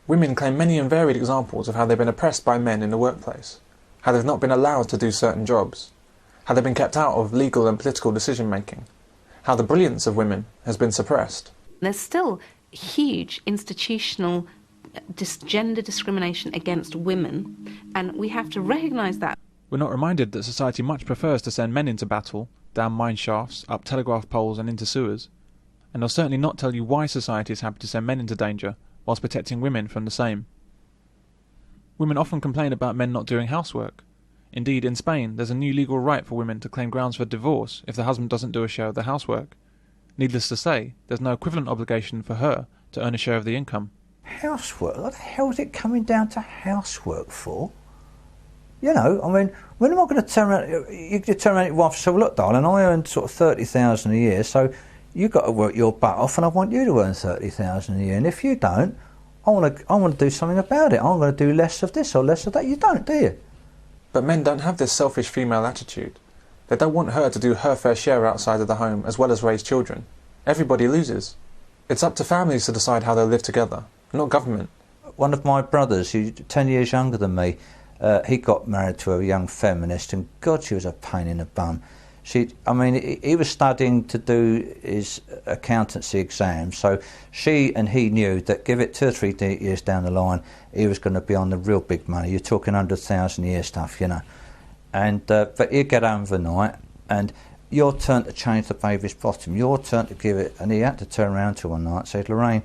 Women claim many and varied examples of how they've been oppressed by men in the workplace, how they've not been allowed to do certain jobs, how they've been kept out of legal and political decision-making, how the brilliance of women has been suppressed. There's still huge institutional gender discrimination against women, and we have to recognise that. We're not reminded that society much prefers to send men into battle, down mine shafts, up telegraph poles and into sewers, and they'll certainly not tell you why society is happy to send men into danger whilst protecting women from the same. Women often complain about men not doing housework. Indeed, in Spain, there's a new legal right for women to claim grounds for divorce if the husband doesn't do a share of the housework. Needless to say, there's no equivalent obligation for her to earn a share of the income. Housework? What the hell is it coming down to housework for? You know, I mean, when am I going to turn around? You could turn around to your wife and say, well, look, darling, I earn sort of 30,000 a year, so you've got to work your butt off, and I want you to earn 30,000 a year. And if you don't, I want to do something about it. I'm going to do less of this or less of that. You don't, do you? But men don't have this selfish female attitude. They don't want her to do her fair share outside of the home as well as raise children. Everybody loses. It's up to families to decide how they'll live together, not government. One of my brothers, who's 10 years younger than me, he got married to a young feminist, and God, she was a pain in the bum. He was studying to do his accountancy exams, so she and he knew that give it 2 or 3 years down the line, he was going to be on the real big money. You're talking 100,000 a year stuff, you know. And but he'd get home for the night, and your turn to change the baby's bottom, your turn to give it, and he had to turn around to her one night and say, Lorraine,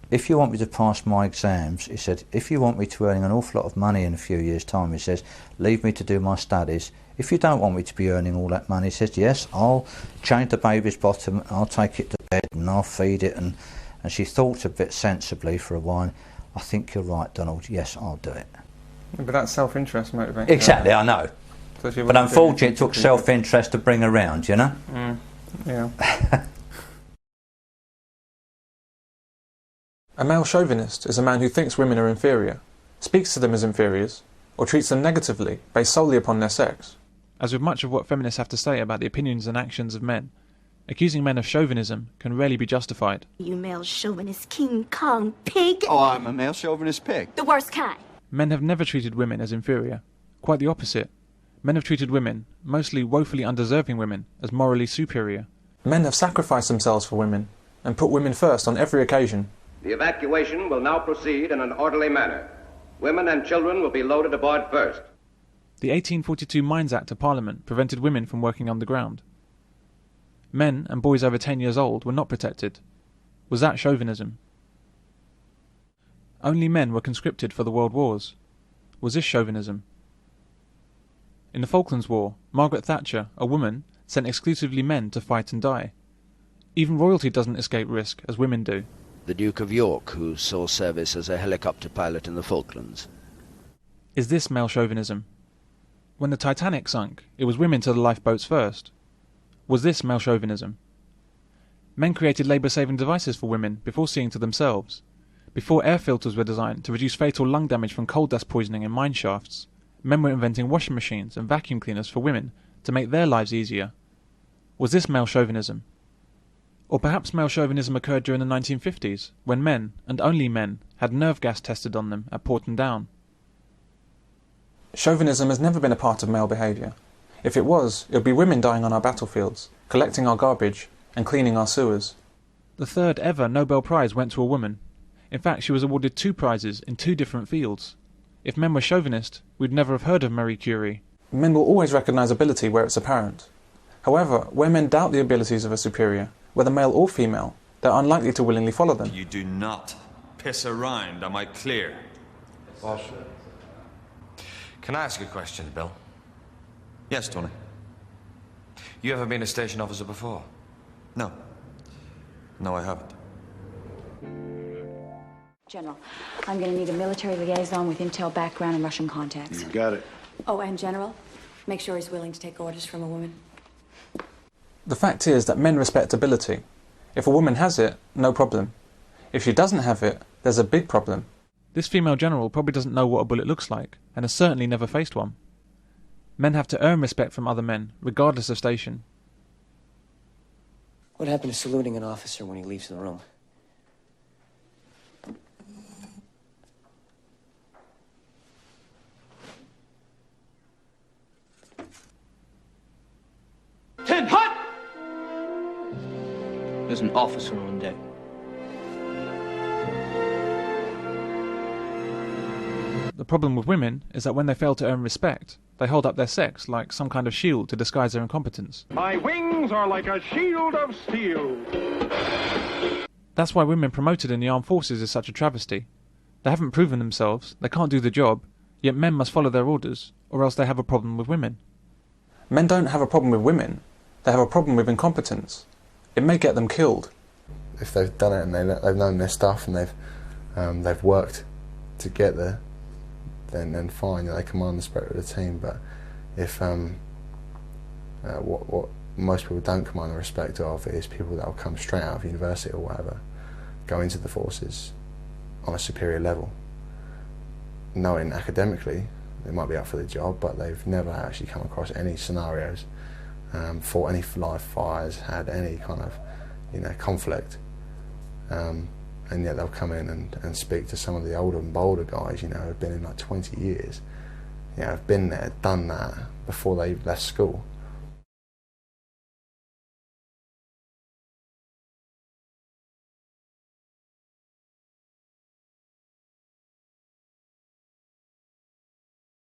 if you want me to pass my exams, he said, if you want me to earn an awful lot of money in a few years' time, he says, leave me to do my studies. If you don't want me to be earning all that money, he says, yes, I'll change the baby's bottom, I'll take it to bed and I'll feed it. And she thought a bit sensibly for a while. I think you're right, Donald, yes, I'll do it. But that's self-interest motivating. Exactly, I know. So but unfortunately it took self-interest to bring around, you know? Yeah. A male chauvinist is a man who thinks women are inferior, speaks to them as inferiors, or treats them negatively based solely upon their sex. As with much of what feminists have to say about the opinions and actions of men, accusing men of chauvinism can rarely be justified. You male chauvinist King Kong pig! Oh, I'm a male chauvinist pig. The worst kind. Men have never treated women as inferior. Quite the opposite. Men have treated women, mostly woefully undeserving women, as morally superior. Men have sacrificed themselves for women, and put women first on every occasion. The evacuation will now proceed in an orderly manner. Women and children will be loaded aboard first. The 1842 Mines Act of Parliament prevented women from working underground. Men and boys over 10 years old were not protected. Was that chauvinism? Only men were conscripted for the world wars. Was this chauvinism? In the Falklands War, Margaret Thatcher, a woman, sent exclusively men to fight and die. Even royalty doesn't escape risk, as women do. The Duke of York, who saw service as a helicopter pilot in the Falklands. Is this male chauvinism? When the Titanic sunk, it was women to the lifeboats first. Was this male chauvinism? Men created labour-saving devices for women before seeing to themselves. Before air filters were designed to reduce fatal lung damage from coal dust poisoning in mine shafts, men were inventing washing machines and vacuum cleaners for women to make their lives easier. Was this male chauvinism? Or perhaps male chauvinism occurred during the 1950s, when men, and only men, had nerve gas tested on them at Porton Down. Chauvinism has never been a part of male behaviour. If it was, it would be women dying on our battlefields, collecting our garbage, and cleaning our sewers. The third ever Nobel Prize went to a woman. In fact, she was awarded 2 prizes in 2 different fields. If men were chauvinist, we'd never have heard of Marie Curie. Men will always recognise ability where it's apparent. However, where men doubt the abilities of a superior, whether male or female, they're unlikely to willingly follow them. You do not piss around, am I clear? Boss. Can I ask a question, Bill? Yes, Tony. You ever been a station officer before? No. No, I haven't. General, I'm going to need a military liaison with intel background and Russian contacts. You got it. Oh, and General, make sure he's willing to take orders from a woman. The fact is that men respect ability. If a woman has it, no problem. If she doesn't have it, there's a big problem. This female general probably doesn't know what a bullet looks like, and has certainly never faced one. Men have to earn respect from other men, regardless of station. What happened to saluting an officer when he leaves the room? officer on deck. The problem with women is that when they fail to earn respect, they hold up their sex like some kind of shield to disguise their incompetence. My wings are like a shield of steel. That's why women promoted in the armed forces is such a travesty. They haven't proven themselves, they can't do the job, yet men must follow their orders, or else they have a problem with women. Men don't have a problem with women, they have a problem with incompetence. It may get them killed. If they've done it and they've known their stuff and they've worked to get there, then fine, they command the spirit of the team. But if what most people don't command the respect of is people that will come straight out of university or whatever, go into the forces on a superior level, knowing academically they might be up for the job, but they've never actually come across any scenarios, fought any live fires, had any kind of conflict, and yet they'll come in and speak to some of the older and bolder guys, who've been in like 20 years, have been there, done that before they left school.